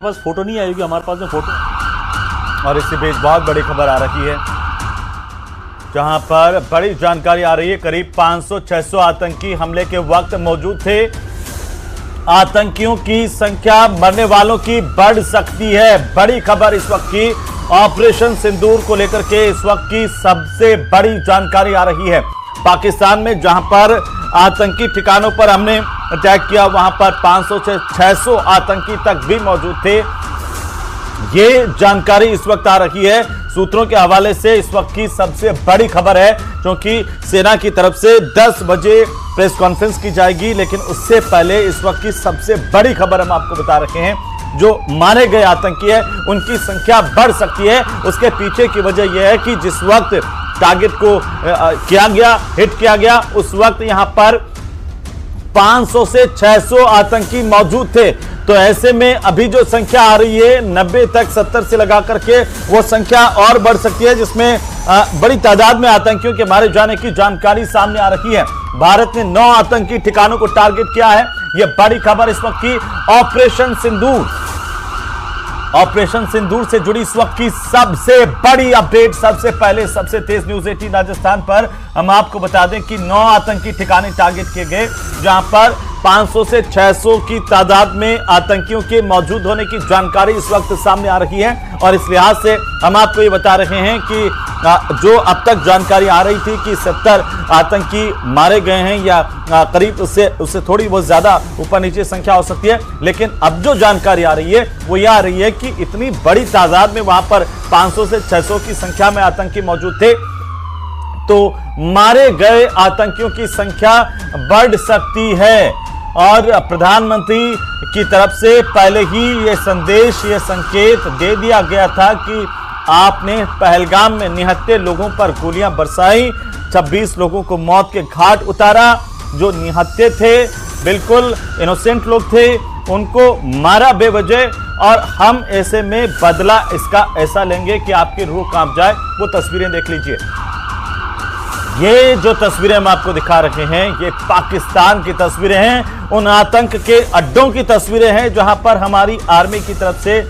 पास photo नहीं आएगी, हमारे पास में फोटो। और इससे बीच बहुत बड़ी खबर आ रही है, जहां पर बड़ी जानकारी आ रही है। करीब 500-600 आतंकी हमले के वक्त मौजूद थे। आतंकियों की संख्या मरने वालों की बढ़ सकती है। बड़ी खबर इस वक्त की, ऑपरेशन सिंदूर को लेकर के इस वक्त की सबसे बड़ी जानकारी आ रही है। पाकिस्तान में जहां पर आतंकी ठिकानों पर हमने अटैक किया, वहां पर 500 से 600 आतंकी तक भी मौजूद थे। ये जानकारी इस वक्त आ रही है सूत्रों के हवाले से। इस वक्त की सबसे बड़ी खबर है, क्योंकि सेना की तरफ से 10 बजे प्रेस कॉन्फ्रेंस की जाएगी, लेकिन उससे पहले इस वक्त की सबसे बड़ी खबर हम आपको बता रहे हैं। जो मारे गए आतंकी है उनकी संख्या बढ़ सकती है। उसके पीछे की वजह यह है कि जिस वक्त टारगेट को किया गया, हिट किया गया, उस वक्त यहां पर 500 से 600 आतंकी मौजूद थे। तो ऐसे में अभी जो संख्या आ रही है 90 तक, 70 से लगा करके वो संख्या और बढ़ सकती है, जिसमें बड़ी तादाद में आतंकियों के मारे जाने की जानकारी सामने आ रही है। भारत ने 9 आतंकी ठिकानों को टारगेट किया है। यह बड़ी खबर इस वक्त की ऑपरेशन सिंदूर। ऑपरेशन सिंदूर से जुड़ी इस वक्त की सबसे बड़ी अपडेट, सबसे पहले सबसे तेज न्यूज 18 राजस्थान पर हम आपको बता दें कि 9 आतंकी ठिकाने टारगेट किए गए, जहां पर 500 से 600 की तादाद में आतंकियों के मौजूद होने की जानकारी इस वक्त सामने आ रही है। और इस लिहाज से हम आपको ये बता रहे हैं कि जो अब तक जानकारी आ रही थी कि 70 आतंकी मारे गए हैं, या करीब उससे थोड़ी बहुत ज्यादा ऊपर नीचे संख्या हो सकती है, लेकिन अब जो जानकारी आ रही है वो यह आ रही है कि इतनी बड़ी तादाद में वहां पर 500 से 600 की संख्या में आतंकी मौजूद थे। तो मारे गए आतंकियों की संख्या बढ़ सकती है। और प्रधानमंत्री की तरफ से पहले ही यह संदेश, यह संकेत दे दिया गया था कि आपने पहलगाम में निहत्थे लोगों पर गोलियां बरसाई, 26 लोगों को मौत के घाट उतारा। जो निहत्थे थे बिल्कुल इनोसेंट लोग थे, उनको मारा बेवजह, और हम ऐसे में बदला इसका ऐसा लेंगे कि आपकी रूह कांप जाए। वो तस्वीरें देख लीजिए। ये जो तस्वीरें हम आपको दिखा रहे हैं, ये पाकिस्तान की तस्वीरें हैं, उन आतंक के अड्डों की तस्वीरें हैं जहां पर हमारी आर्मी की तरफ से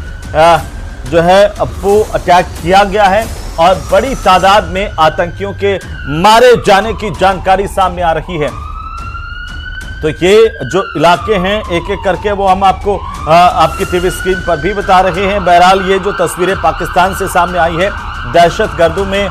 जो है वो अटैक किया गया है, और बड़ी तादाद में आतंकियों के मारे जाने की जानकारी सामने आ रही है। तो ये जो इलाके हैं एक एक करके वो हम आपको आपकी टीवी स्क्रीन पर भी बता रहे हैं। बहरहाल ये जो तस्वीरें पाकिस्तान से सामने आई है, दहशतगर्दों में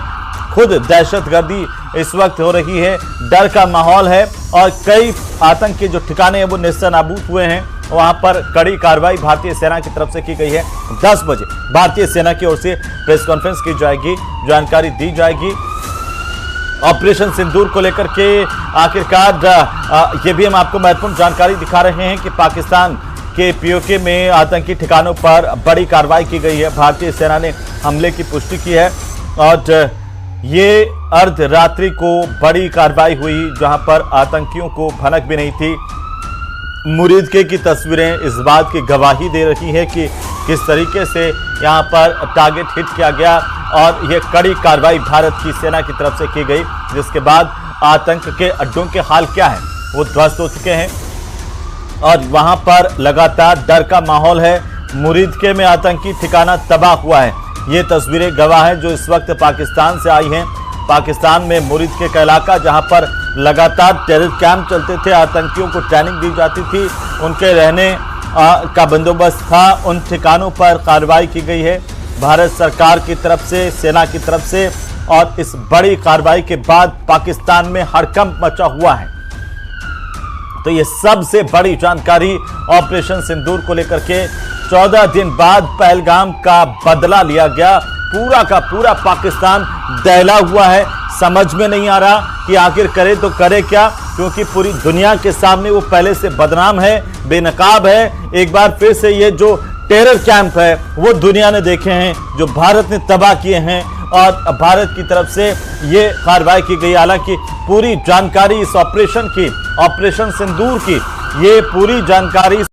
खुद दहशतगर्दी इस वक्त हो रही है, डर का माहौल है, और कई आतंक के जो ठिकाने हैं वो नेस्तनाबूद हुए हैं। वहां पर कड़ी कार्रवाई भारतीय सेना की तरफ से की गई है। 10 बजे भारतीय सेना की ओर से प्रेस कॉन्फ्रेंस की जाएगी, जानकारी दी जाएगी ऑपरेशन सिंदूर को लेकर के। आखिरकार ये भी हम आपको महत्वपूर्ण जानकारी दिखा रहे हैं कि पाकिस्तान के पीओके में आतंकी ठिकानों पर बड़ी कार्रवाई की गई है। भारतीय सेना ने हमले की पुष्टि की है, और ये अर्धरात्रि को बड़ी कार्रवाई हुई, जहां पर आतंकियों को भनक भी नहीं थी। मुरीदके की तस्वीरें इस बात की गवाही दे रही है कि किस तरीके से यहां पर टारगेट हिट किया गया, और यह कड़ी कार्रवाई भारत की सेना की तरफ से की गई, जिसके बाद आतंक के अड्डों के हाल क्या है वो ध्वस्त हो चुके हैं, और वहां पर लगातार डर का माहौल है। मुरीदके में आतंकी ठिकाना तबाह हुआ है। ये तस्वीरें गवाह हैं जो इस वक्त पाकिस्तान से आई हैं। पाकिस्तान में मुरीदके का इलाका, जहां पर लगातार टेरर कैंप चलते थे, आतंकियों को ट्रेनिंग दी जाती थी, उनके रहने का बंदोबस्त था, उन ठिकानों पर कार्रवाई की गई है भारत सरकार की तरफ से, सेना की तरफ से। और इस बड़ी कार्रवाई के बाद पाकिस्तान में हड़कंप मचा हुआ है। तो ये सबसे बड़ी जानकारी ऑपरेशन सिंदूर को लेकर के 14 दिन बाद पहलगाम का बदला लिया गया। पूरा का पूरा पाकिस्तान दहला हुआ है। समझ में नहीं आ रहा कि आखिर करे तो करे क्या, क्योंकि पूरी दुनिया के सामने वो पहले से बदनाम है, बेनकाब है। एक बार फिर से ये जो टेरर कैंप है वो दुनिया ने देखे हैं, जो भारत ने तबाह किए हैं, और भारत की तरफ से ये कार्रवाई की गई। हालांकि पूरी जानकारी इस ऑपरेशन की, ऑपरेशन सिंदूर की, ये पूरी जानकारी